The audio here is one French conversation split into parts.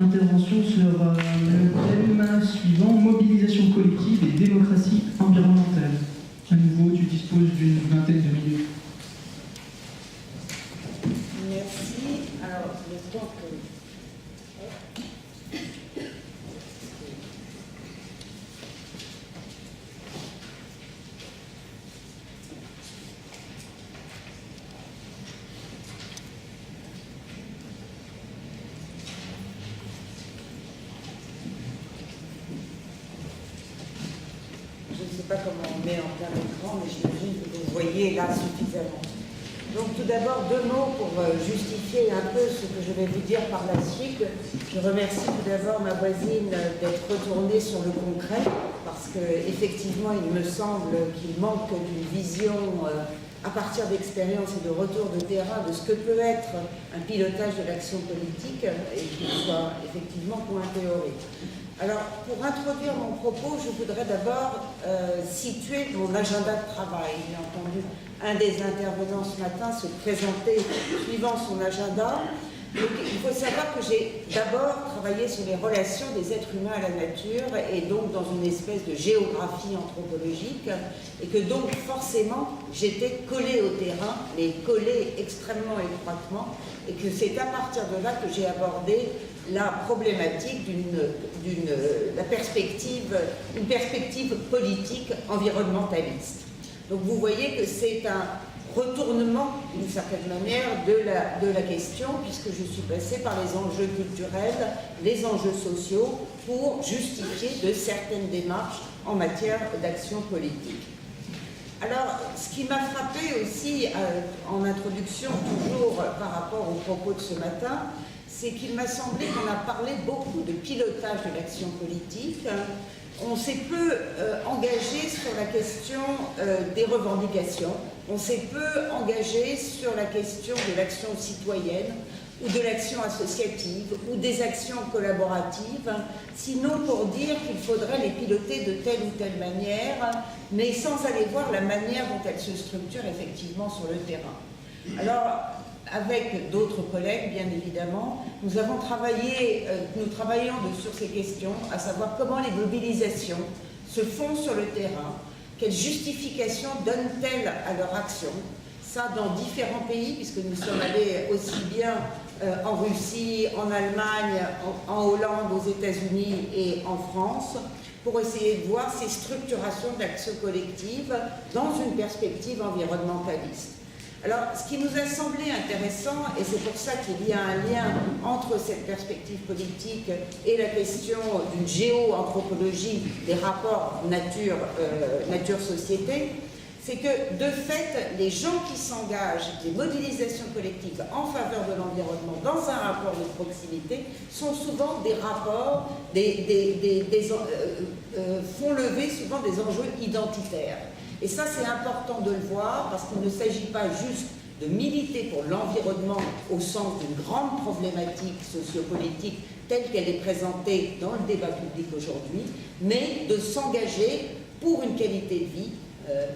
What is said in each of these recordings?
Intervention sur le thème suivant, mobilisation collective et démocratie environnementale. À nouveau, tu disposes d'une vingtaine de minutes. Merci. Alors, le temps que... Je ne sais pas comment on met en plein écran, mais j'imagine que vous voyez là suffisamment. Donc tout d'abord, deux mots pour justifier un peu ce que je vais vous dire par la suite. Je remercie tout d'abord ma voisine d'être retournée sur le concret, parce qu'effectivement, il me semble qu'il manque d'une vision à partir d'expérience et de retour de terrain de ce que peut être un pilotage de l'action politique et qu'il soit effectivement point théorique. Alors, pour introduire mon propos, je voudrais d'abord situer mon agenda de travail. J'ai entendu un des intervenants ce matin se présenter suivant son agenda. Donc, il faut savoir que j'ai d'abord travaillé sur les relations des êtres humains à la nature et donc dans une espèce de géographie anthropologique et que donc forcément j'étais collée au terrain, mais collée extrêmement étroitement et que c'est à partir de là que j'ai abordé la problématique d'une perspective politique environnementaliste. Donc vous voyez que c'est un retournement, d'une certaine manière, de la question, puisque je suis passée par les enjeux culturels, les enjeux sociaux, pour justifier de certaines démarches en matière d'action politique. Alors, ce qui m'a frappé aussi en introduction, toujours par rapport aux propos de ce matin, c'est qu'il m'a semblé qu'on a parlé beaucoup de pilotage de l'action politique. On s'est peu engagé sur la question des revendications, on s'est peu engagé sur la question de l'action citoyenne ou de l'action associative ou des actions collaboratives, sinon pour dire qu'il faudrait les piloter de telle ou telle manière, mais sans aller voir la manière dont elles se structurent effectivement sur le terrain. Alors, avec d'autres collègues, bien évidemment, nous travaillons sur ces questions, à savoir comment les mobilisations se font sur le terrain, quelles justifications donnent-elles à leur action, ça dans différents pays, puisque nous sommes allés aussi bien en Russie, en Allemagne, en Hollande, aux États-Unis et en France, pour essayer de voir ces structurations d'action collective dans une perspective environnementaliste. Alors, ce qui nous a semblé intéressant, et c'est pour ça qu'il y a un lien entre cette perspective politique et la question d'une géo-anthropologie des rapports nature-société, c'est que, de fait, les gens qui s'engagent, les modélisations collectives en faveur de l'environnement dans un rapport de proximité, sont souvent des rapports, font lever souvent des enjeux identitaires. Et ça, c'est important de le voir, parce qu'il ne s'agit pas juste de militer pour l'environnement au sens d'une grande problématique sociopolitique telle qu'elle est présentée dans le débat public aujourd'hui, mais de s'engager pour une qualité de vie,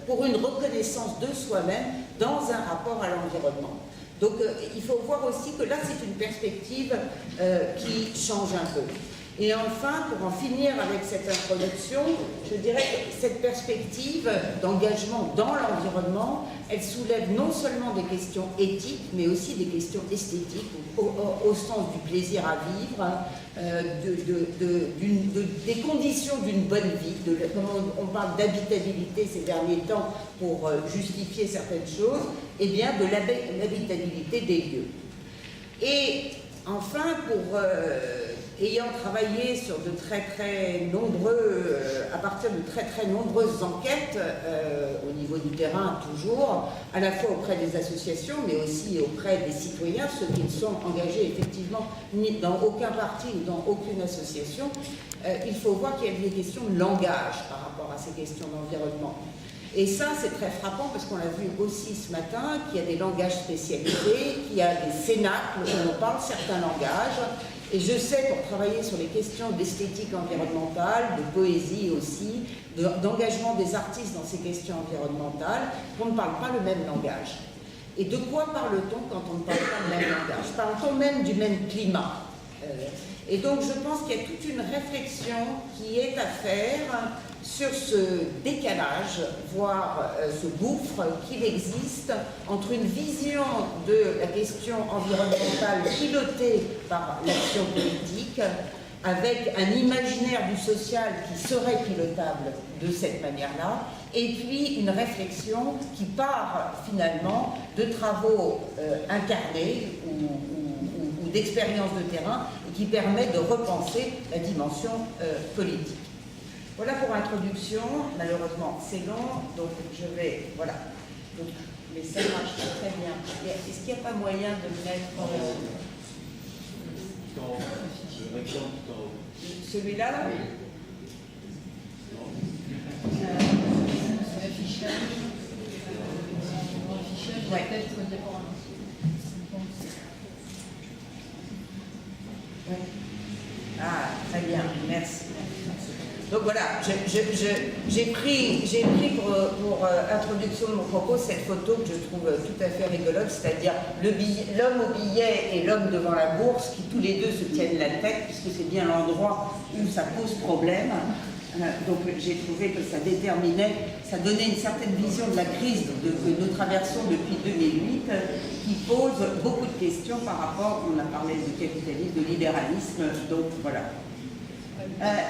pour une reconnaissance de soi-même dans un rapport à l'environnement. Donc il faut voir aussi que là, c'est une perspective qui change un peu. Et enfin, pour en finir avec cette introduction, je dirais que cette perspective d'engagement dans l'environnement, elle soulève non seulement des questions éthiques, mais aussi des questions esthétiques, au sens du plaisir à vivre, des conditions d'une bonne vie, comme on parle d'habitabilité ces derniers temps pour justifier certaines choses, et bien de l'habitabilité des lieux. Et enfin, ayant travaillé sur à partir de très nombreuses enquêtes au niveau du terrain toujours, à la fois auprès des associations mais aussi auprès des citoyens, ceux qui ne sont engagés effectivement ni dans aucun parti ou dans aucune association, il faut voir qu'il y a des questions de langage par rapport à ces questions d'environnement. Et ça, c'est très frappant parce qu'on l'a vu aussi ce matin, qu'il y a des langages spécialisés, qu'il y a des cénacles où on parle certains langages. Et je sais, pour travailler sur les questions d'esthétique environnementale, de poésie aussi, d'engagement des artistes dans ces questions environnementales, qu'on ne parle pas le même langage. Et de quoi parle-t-on quand on ne parle pas le même langage? Parle-t-on même du même climat? Et donc je pense qu'il y a toute une réflexion qui est à faire sur ce décalage, voire ce gouffre qu'il existe entre une vision de la question environnementale pilotée par l'action politique, avec un imaginaire du social qui serait pilotable de cette manière-là, et puis une réflexion qui part finalement de travaux incarnés ou d'expériences de terrain et qui permet de repenser la dimension politique. Voilà pour l'introduction. Malheureusement, c'est long, donc je vais... Voilà. Donc, mais ça marche très bien. Est-ce qu'il n'y a pas moyen de mettre... Celui-là, là ouais. Ah, très bien, merci. Donc voilà, j'ai pris pour introduction de mon propos cette photo que je trouve tout à fait rigolote, c'est-à-dire l'homme au billet et l'homme devant la bourse qui tous les deux se tiennent la tête, puisque c'est bien l'endroit où ça pose problème. Donc j'ai trouvé que ça déterminait, ça donnait une certaine vision de la crise que nous traversons depuis 2008, qui pose beaucoup de questions par rapport, on a parlé de capitalisme, de libéralisme, donc voilà.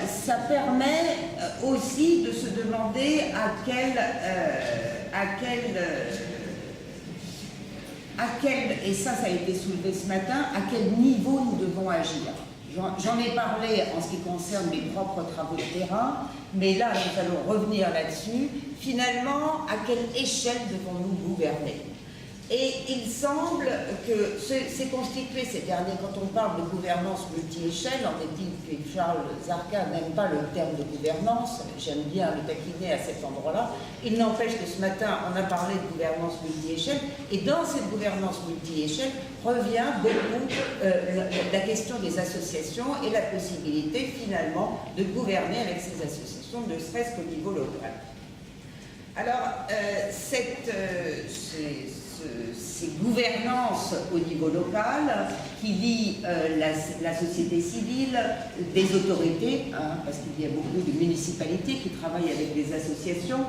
Ça permet aussi de se demander à quel, et ça a été soulevé ce matin, à quel niveau nous devons agir. J'en ai parlé en ce qui concerne mes propres travaux de terrain, mais là, nous allons revenir là-dessus. Finalement, à quelle échelle devons-nous gouverner ? Et il semble que c'est constitué ces derniers, quand on parle de gouvernance multi-échelle, on est dit que Charles Zarka n'aime pas le terme de gouvernance, j'aime bien le taquiner à cet endroit-là. Il n'empêche que ce matin, on a parlé de gouvernance multi-échelle, et dans cette gouvernance multi-échelle revient beaucoup la question des associations et la possibilité finalement de gouverner avec ces associations, ne serait-ce qu'au niveau local. Alors, ces gouvernances au niveau local qui lient la société civile, des autorités, parce qu'il y a beaucoup de municipalités qui travaillent avec des associations,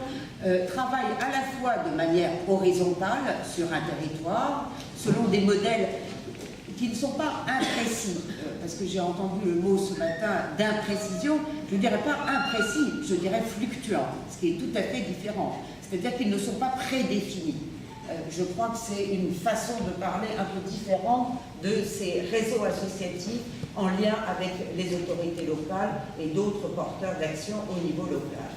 travaillent à la fois de manière horizontale sur un territoire, selon des modèles qui ne sont pas imprécis, parce que j'ai entendu le mot ce matin d'imprécision, je ne dirais pas imprécis, je dirais fluctuant, ce qui est tout à fait différent. C'est-à-dire qu'ils ne sont pas prédéfinis. Je crois que c'est une façon de parler un peu différente de ces réseaux associatifs en lien avec les autorités locales et d'autres porteurs d'action au niveau local.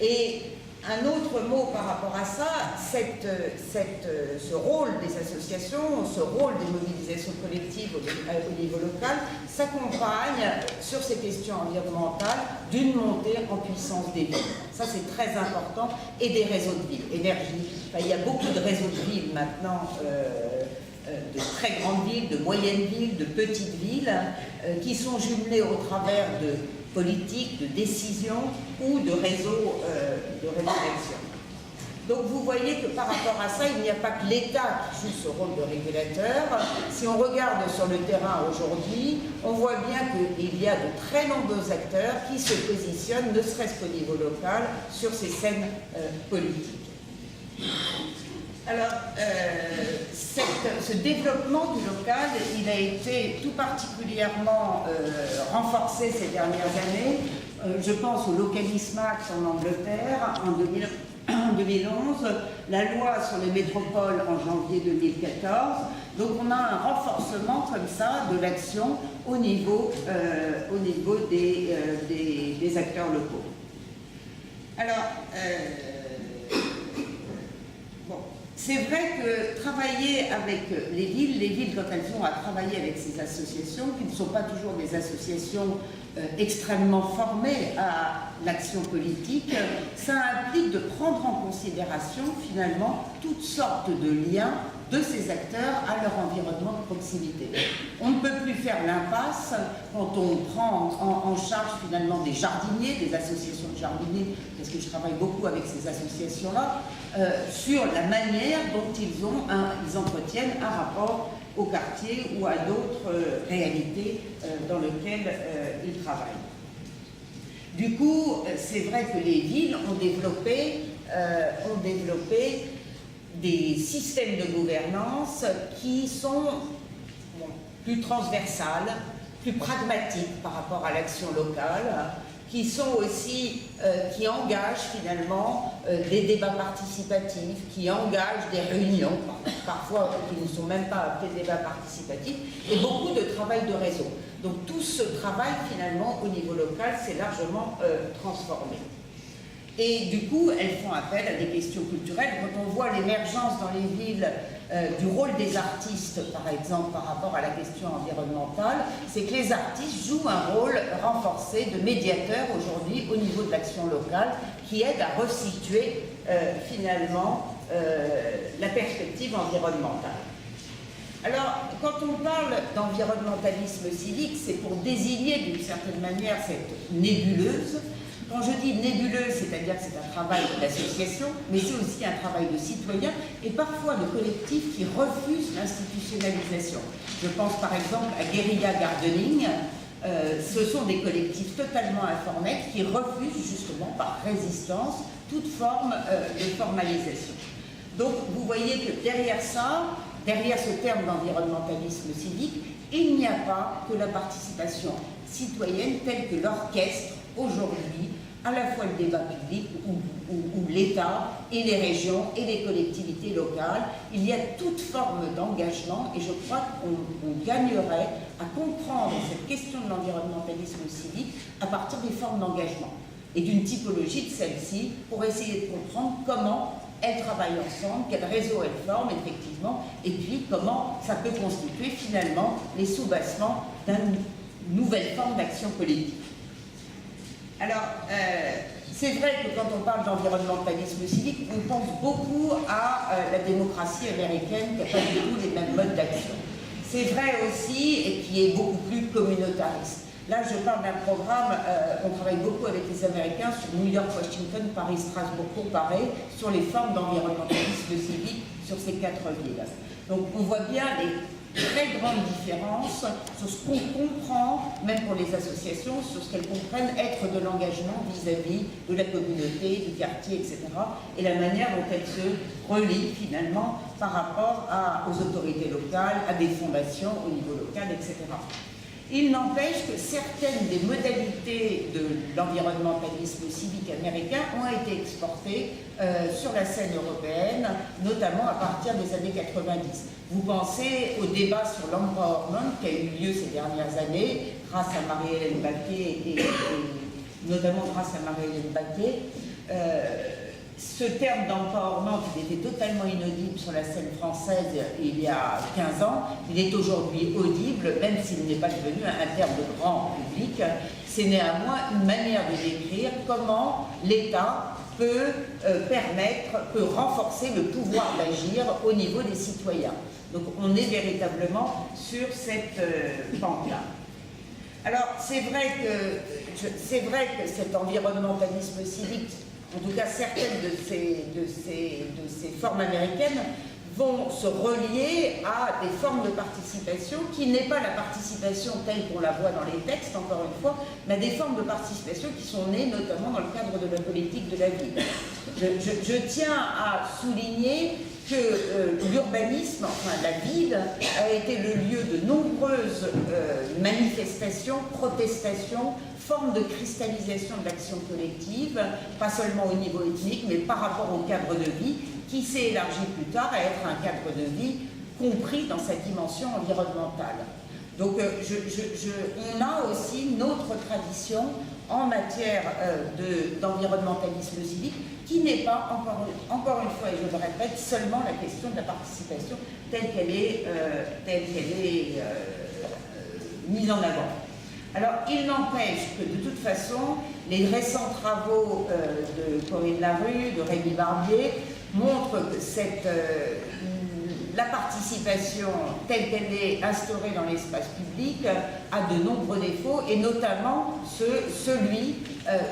Et un autre mot par rapport à ça, ce rôle des associations, ce rôle des mobilisations collectives au niveau local, s'accompagne sur ces questions environnementales d'une montée en puissance des villes. Ça c'est très important, et des réseaux de villes, énergie. Enfin, il y a beaucoup de réseaux de villes maintenant, de très grandes villes, de moyennes villes, de petites villes, qui sont jumelées au travers de politiques, de décisions ou de réseaux d'action. Donc vous voyez que par rapport à ça, il n'y a pas que l'État qui joue ce rôle de régulateur. Si on regarde sur le terrain aujourd'hui, on voit bien qu'il y a de très nombreux acteurs qui se positionnent, ne serait-ce qu'au niveau local, sur ces scènes politiques. Alors, ce développement du local, il a été tout particulièrement renforcé ces dernières années. Je pense au Localisme Act en Angleterre en 2011, la loi sur les métropoles en janvier 2014. Donc on a un renforcement comme ça de l'action au niveau des acteurs locaux. Alors, c'est vrai que travailler avec les villes, quand elles ont à travailler avec ces associations, qui ne sont pas toujours des associations extrêmement formées à l'action politique, ça implique de prendre en considération finalement toutes sortes de liens de ces acteurs à leur environnement de proximité. On ne peut plus faire l'impasse quand on prend en charge finalement des jardiniers, des associations de jardiniers, parce que je travaille beaucoup avec ces associations-là, sur la manière dont ils entretiennent un rapport au quartier ou à d'autres réalités dans lesquelles ils travaillent. Du coup, c'est vrai que les villes ont développé des systèmes de gouvernance qui sont plus transversales, plus pragmatiques par rapport à l'action locale, qui sont aussi, qui engagent finalement des débats participatifs, qui engagent des réunions, parfois qui ne sont même pas appelés débats participatifs, et beaucoup de travail de réseau. Donc tout ce travail finalement au niveau local s'est largement transformé. Et du coup, elles font appel à des questions culturelles. Quand on voit l'émergence dans les villes du rôle des artistes, par exemple, par rapport à la question environnementale, c'est que les artistes jouent un rôle renforcé de médiateur aujourd'hui au niveau de l'action locale, qui aide à resituer finalement la perspective environnementale. Alors, quand on parle d'environnementalisme civique, c'est pour désigner d'une certaine manière cette nébuleuse. Quand je dis nébuleuse, c'est-à-dire que c'est un travail d'association, mais c'est aussi un travail de citoyen et parfois de collectifs qui refusent l'institutionnalisation. Je pense par exemple à Guérilla Gardening. Ce sont des collectifs totalement informels qui refusent justement par résistance toute forme de formalisation. Donc vous voyez que derrière ça, derrière ce terme d'environnementalisme civique, il n'y a pas que la participation citoyenne telle que l'orchestre aujourd'hui, à la fois le débat public où l'État et les régions et les collectivités locales. Il y a toute forme d'engagement et je crois qu'on gagnerait à comprendre cette question de l'environnementalisme civique à partir des formes d'engagement et d'une typologie de celle-ci pour essayer de comprendre comment elles travaillent ensemble, quel réseau elles forment effectivement, et puis comment ça peut constituer finalement les sous-bassements d'une nouvelle forme d'action politique. Alors, c'est vrai que quand on parle d'environnementalisme civique, on pense beaucoup à la démocratie américaine qui n'a pas du tout les mêmes modes d'action. C'est vrai aussi, et qui est beaucoup plus communautariste. Là, je parle d'un programme, on travaille beaucoup avec les Américains sur New York, Washington, Paris, Strasbourg, comparé sur les formes d'environnementalisme civique sur ces 4 villes. Donc, on voit bien les très grandes différences sur ce qu'on comprend, même pour les associations, sur ce qu'elles comprennent être de l'engagement vis-à-vis de la communauté, du quartier, etc. Et la manière dont elles se relient finalement par rapport aux autorités locales, à des fondations au niveau local, etc. Il n'empêche que certaines des modalités de l'environnementalisme civique américain ont été exportées sur la scène européenne, notamment à partir des années 90. Vous pensez au débat sur l'empowerment qui a eu lieu ces dernières années, grâce à Marie-Hélène Baquet et notamment grâce à Marie-Hélène Baquet. Ce terme d'empowerment, il était totalement inaudible sur la scène française il y a 15 ans. Il est aujourd'hui audible, même s'il n'est pas devenu un terme de grand public. C'est néanmoins une manière de décrire comment l'État peut peut renforcer le pouvoir d'agir au niveau des citoyens. Donc on est véritablement sur cette pente-là. Alors c'est vrai que cet environnementalisme civique, en tout cas certaines de ces formes américaines, vont se relier à des formes de participation qui n'est pas la participation telle qu'on la voit dans les textes, encore une fois, mais des formes de participation qui sont nées notamment dans le cadre de la politique de la ville. Je tiens à souligner que l'urbanisme, enfin la ville, a été le lieu de nombreuses manifestations, protestations, formes de cristallisation de l'action collective, pas seulement au niveau ethnique, mais par rapport au cadre de vie, qui s'est élargi plus tard à être un cadre de vie compris dans sa dimension environnementale. Donc on a aussi notre tradition en matière d'environnementalisme civique qui n'est pas, encore une fois, et je le répète, seulement la question de la participation telle qu'elle est mise en avant. Alors, il n'empêche que de toute façon, les récents travaux de Corinne Larue, de Rémi Barbier, montrent que la participation telle qu'elle est instaurée dans l'espace public a de nombreux défauts, et notamment celui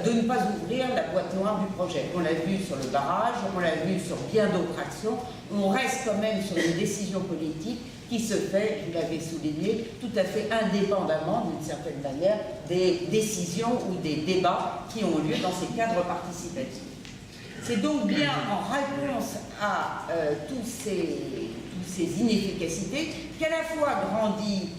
de ne pas ouvrir la boîte noire du projet. On l'a vu sur le barrage, on l'a vu sur bien d'autres actions, on reste quand même sur une décision politique qui se fait, vous l'avez souligné, tout à fait indépendamment, d'une certaine manière, des décisions ou des débats qui ont lieu dans ces cadres participatifs. C'est donc bien en réponse à toutes ces inefficacités qu'à la fois grandit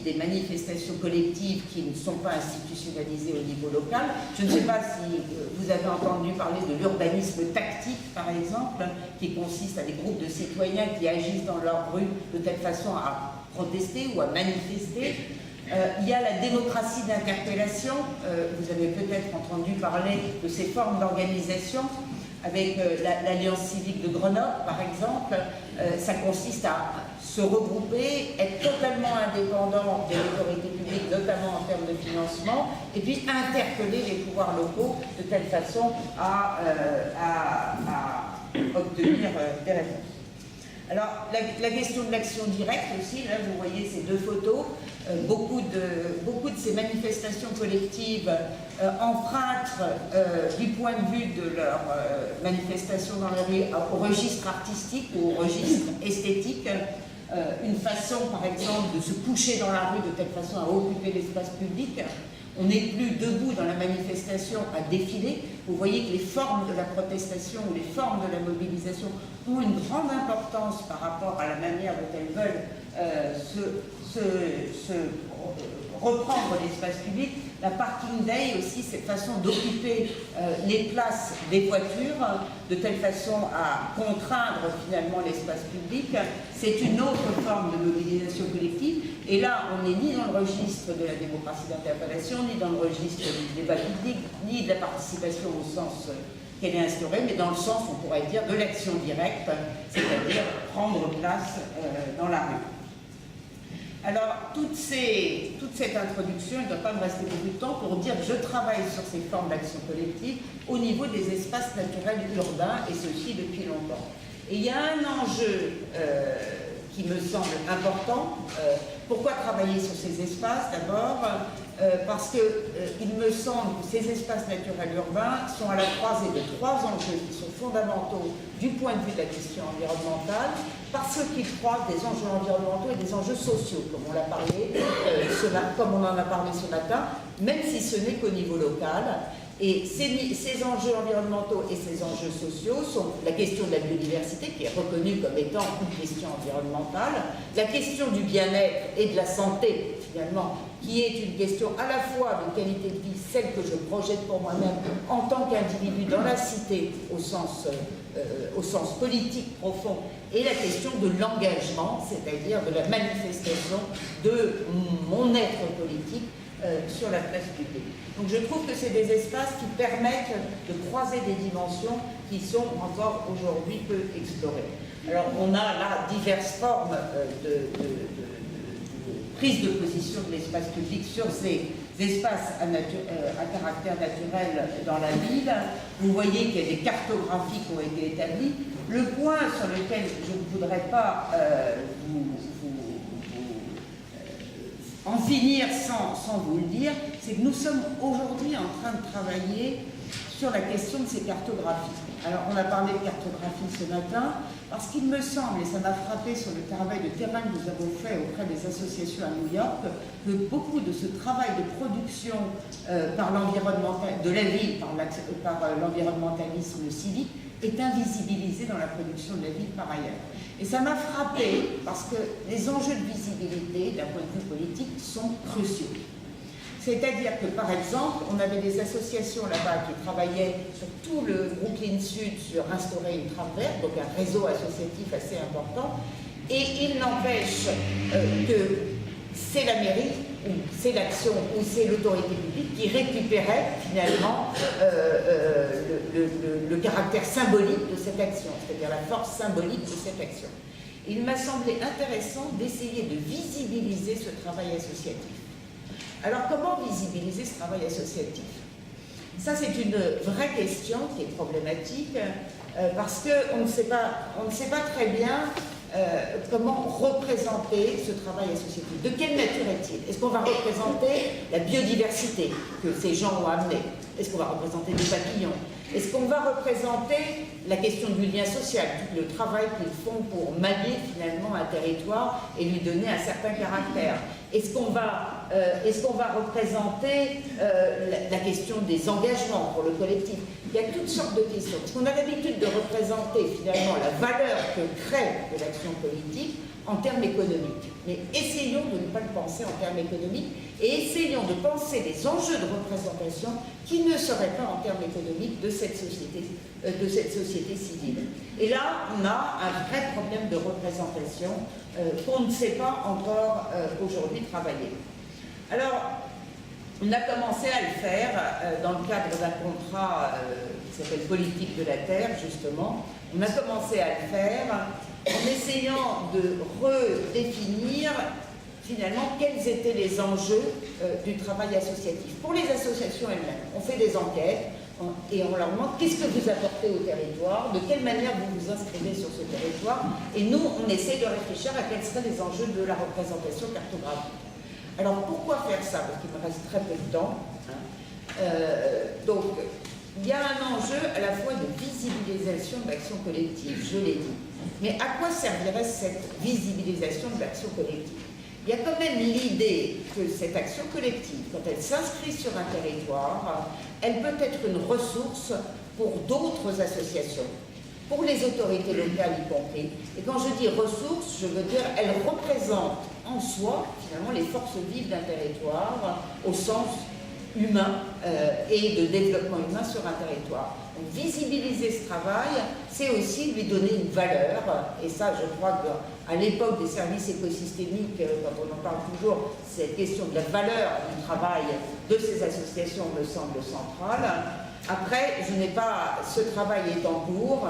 des manifestations collectives qui ne sont pas institutionnalisées au niveau local. Je ne sais pas si vous avez entendu parler de l'urbanisme tactique, par exemple, qui consiste à des groupes de citoyens qui agissent dans leur rue de telle façon à protester ou à manifester. Il y a la démocratie d'interpellation. Vous avez peut-être entendu parler de ces formes d'organisation avec l'Alliance civique de Grenoble, par exemple. Ça consiste à se regrouper, être totalement indépendant de l'autorité publique, notamment en termes de financement, et puis interpeller les pouvoirs locaux de telle façon à obtenir des réponses. Alors, la question de l'action directe aussi, là vous voyez ces deux photos, beaucoup de ces manifestations collectives empruntent du point de vue de leur manifestation dans la rue au registre artistique ou au registre esthétique, une façon par exemple de se coucher dans la rue de telle façon à occuper l'espace public. On n'est plus debout dans la manifestation à défiler. Vous voyez que les formes de la protestation ou les formes de la mobilisation ont une grande importance par rapport à la manière dont elles veulent reprendre l'espace public. La parking day aussi, cette façon d'occuper les places des voitures de telle façon à contraindre finalement l'espace public, c'est une autre forme de mobilisation collective. Et là, on n'est ni dans le registre de la démocratie d'interpellation, ni dans le registre du débat public, ni de la participation au sens qu'elle est instaurée, mais dans le sens, on pourrait dire, de l'action directe, c'est-à-dire prendre place dans la rue. Alors, toute cette introduction, il ne doit pas me rester beaucoup de temps pour dire que je travaille sur ces formes d'action collective au niveau des espaces naturels urbains, et ceci depuis longtemps. Et il y a un enjeu qui me semble important. Pourquoi travailler sur ces espaces? D'abord, parce qu'il me semble que ces espaces naturels urbains sont à la croisée de trois enjeux qui sont fondamentaux du point de vue de la question environnementale, parce qu'ils croisent des enjeux environnementaux et des enjeux sociaux, comme on l'a parlé, comme on en a parlé ce matin, même si ce n'est qu'au niveau local. Et ces enjeux environnementaux et ces enjeux sociaux sont la question de la biodiversité, qui est reconnue comme étant une question environnementale, la question du bien-être et de la santé, finalement, qui est une question à la fois de qualité de vie, celle que je projette pour moi-même en tant qu'individu dans la cité, au sens politique profond, et la question de l'engagement, c'est-à-dire de la manifestation de mon être politique sur la place publique. Donc je trouve que c'est des espaces qui permettent de croiser des dimensions qui sont encore aujourd'hui peu explorées. Alors on a là diverses formes de prise de position de l'espace public sur ces espaces à caractère naturel dans la ville. Vous voyez qu'il y a des cartographies qui ont été établies. Le point sur lequel je ne voudrais pas en finir sans vous le dire, c'est que nous sommes aujourd'hui en train de travailler sur la question de ces cartographies. Alors, on a parlé de cartographie ce matin, parce qu'il me semble, et ça m'a frappé sur le travail de terrain que nous avons fait auprès des associations à New York, que beaucoup de ce travail de production de la ville par l'environnementalisme civique est invisibilisé dans la production de la ville par ailleurs. Et ça m'a frappé parce que les enjeux de visibilité d'un point de vue politique sont cruciaux. C'est-à-dire que, par exemple, on avait des associations là-bas qui travaillaient sur tout le Brooklyn Sud sur instaurer une trame verte, donc un réseau associatif assez important, et il n'empêche que c'est la mairie, ou c'est l'action, ou c'est l'autorité publique qui récupérait finalement le caractère symbolique de cette action, c'est-à-dire la force symbolique de cette action. Il m'a semblé intéressant d'essayer de visibiliser ce travail associatif. Alors, comment visibiliser ce travail associatif? Ça, c'est une vraie question qui est problématique. parce qu'on ne sait pas très bien comment représenter ce travail associatif. De quelle nature est-il? Est-ce qu'on va représenter la biodiversité que ces gens ont amenée? Est-ce qu'on va représenter des papillons? Est-ce qu'on va représenter la question du lien social, tout le travail qu'ils font pour mailler finalement un territoire et lui donner un certain caractère? Est-ce qu'on va représenter la question des engagements pour le collectif? Il y a toutes sortes de questions. Parce qu'on a l'habitude de représenter finalement la valeur que crée de l'action politique en termes économiques. Mais essayons de ne pas le penser en termes économiques et essayons de penser les enjeux de représentation qui ne seraient pas en termes économiques de cette société civile. Et là, on a un vrai problème de représentation qu'on ne sait pas encore aujourd'hui travailler. Alors, on a commencé à le faire dans le cadre d'un contrat qui s'appelle Politique de la Terre, justement. On a commencé à le faire en essayant de redéfinir finalement quels étaient les enjeux du travail associatif. Pour les associations elles-mêmes, on fait des enquêtes et on leur demande qu'est-ce que vous apportez au territoire, de quelle manière vous vous inscrivez sur ce territoire, et nous on essaie de réfléchir à quels seraient les enjeux de la représentation cartographique. Alors pourquoi faire ça? Parce qu'il me reste très peu de temps. Donc il y a un enjeu à la fois de visibilisation de l'action collective, je l'ai dit. Mais à quoi servirait cette visibilisation de l'action collective? Il y a quand même l'idée que cette action collective, quand elle s'inscrit sur un territoire, elle peut être une ressource pour d'autres associations, pour les autorités locales y compris. Et quand je dis ressource, je veux dire elle représente en soi, finalement, les forces vives d'un territoire au sens humain et de développement humain sur un territoire. Donc, visibiliser ce travail, c'est aussi lui donner une valeur, et ça je crois qu'à l'époque des services écosystémiques, quand on en parle toujours, cette question de la valeur du travail de ces associations me semble centrale. Après, ce travail est en cours.